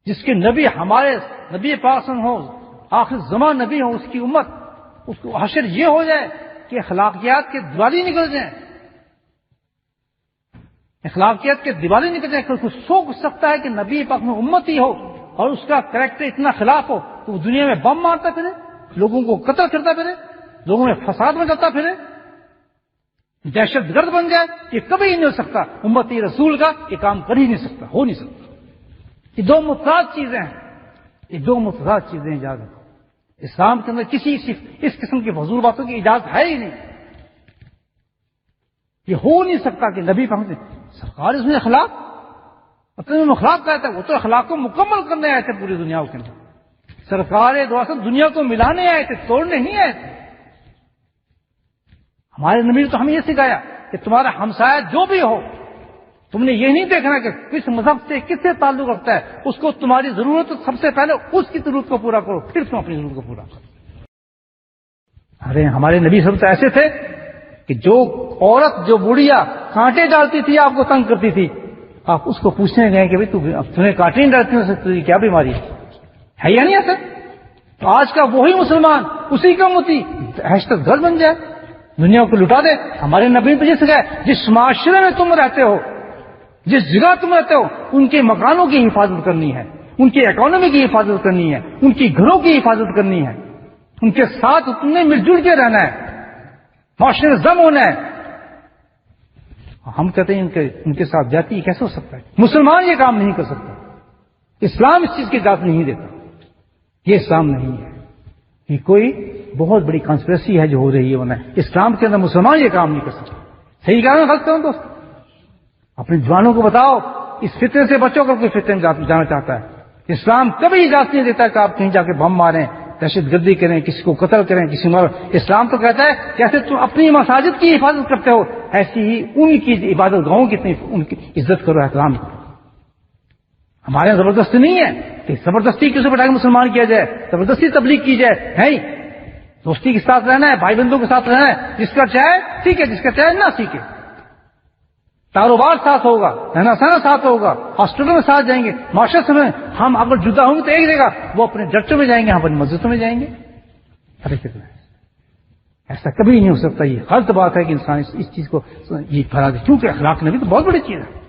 جس کے نبی ہمارے نبی پاک صلی اللہ علیہ وسلم ہو، آخر زمان نبی ہو، اس کی امت، اس کو حشر یہ ہو جائے کہ اخلاقیات کے دیوالی نکل جائیں، اخلاقیات کے دیوالی نکل جائیں. کوئی سوچ سکتا ہے کہ نبی پاک میں امتی ہو اور اس کا کریکٹر اتنا خلاف ہو تو وہ دنیا میں بم مارتا پھرے، لوگوں کو قتل کرتا پھرے، لوگوں میں فساد میں کرتا پھرے، دہشت گرد بن جائے؟ یہ کبھی نہیں ہو سکتا. امتی رسول کا یہ کام کر ہی نہیں سکتا، ہو نہیں سکتا. یہ دو متضاد چیزیں ہیں، یہ دو متضاد چیزیں اجازت. اسلام کے اندر کسی اس قسم کی فضول باتوں کی اجازت ہے ہی نہیں. یہ ہو نہیں سکتا کہ نبی پاک نے سرکار اس میں اخلاق اپنے میں اخلاق کہتا ہے. وہ تو اخلاق کو مکمل کرنے آئے تھے پوری دنیا کے اندر. سرکار دو اصل دنیا کو ملانے آئے تھے، توڑنے نہیں آئے تھے. ہمارے نبی نے تو ہمیں یہ سکھایا کہ تمہارا ہمسایہ جو بھی ہو، تم نے یہ نہیں دیکھنا کہ کس مذہب سے کس سے تعلق رکھتا ہے، اس کو تمہاری ضرورت سب سے پہلے اس کی ضرورت کو پورا کرو، پھر تم اپنی ضرورت کو پورا کرو. ارے ہمارے نبی صلی اللہ علیہ وسلم تو ایسے تھے کہ جو عورت، جو بڑھیا کانٹے ڈالتی تھی، آپ کو تنگ کرتی تھی، آپ اس کو پوچھنے گئے کہ بھائی تمہیں کانٹے نہیں ڈالتی ہو، تجھے کیا بیماری ہے یا نہیں ایسا؟ تو آج کا وہی مسلمان اسی کا متی دہشت گرد بن جائے، دنیا کو لٹا دے. ہمارے نبی نے تو یہ سکھایا جس معاشرے میں تم رہتے ہو، جس جگہ تم رہتے ہو، ان کے مکانوں کی حفاظت کرنی ہے، ان کی اکانومی کی حفاظت کرنی ہے، ان کی گھروں کی حفاظت کرنی ہے، ان کے ساتھ تم نے مل جل کے رہنا ہے، معاشرے میں ضم ہونا ہے. ہم کہتے ہیں ان کے ساتھ جاتی کیسے ہو سکتا ہے؟ مسلمان یہ کام نہیں کر سکتا. اسلام اس چیز کی اجازت نہیں دیتا. یہ اسلام نہیں ہے، یہ کوئی بہت بڑی کانسپریسی ہے جو ہو رہی ہے. ورنہ اسلام کے اندر مسلمان یہ کام نہیں کر سکتا. صحیح کہا میں غلط کروں دوست؟ اپنے جوانوں کو بتاؤ اس فتنے سے بچو کر کوئی فتنے میں جانا چاہتا ہے. اسلام کبھی اجازت نہیں دیتا کہ آپ کہیں جا کے بم ماریں، دہشت گردی کریں، کسی کو قتل کریں، کسی مار. اسلام تو کہتا ہے جیسے تم اپنی مساجد کی حفاظت کرتے ہو، ایسی ہی ان کی عبادت گاہوں کی ان کی عزت کرو، احترام کرو. ہمارے یہاں زبردستی نہیں ہے کہ زبردستی کسی کو بٹھا کے مسلمان کیا جائے، زبردستی تبلیغ کی جائے. ہے دوستی کے ساتھ رہنا ہے، بھائی بندوں کے ساتھ رہنا ہے. جس کا چاہے سیکھے، جس کا چاہے نہ سیکھے. کاروبار ساتھ ہوگا، رہنا سہنا ساتھ ہوگا، ہاسپٹل میں ساتھ جائیں گے، معاشرے میں. ہم اگر جدا ہوں گے تو ایک جگہ، وہ اپنے چرچوں میں جائیں گے، ہم اپنی مسجدوں میں جائیں گے. ایسا کبھی نہیں ہو سکتا. یہ غلط بات ہے کہ انسان اس چیز کو یہ پھیلا دے، کیونکہ اخلاق نبی تو بہت بڑی چیز ہے.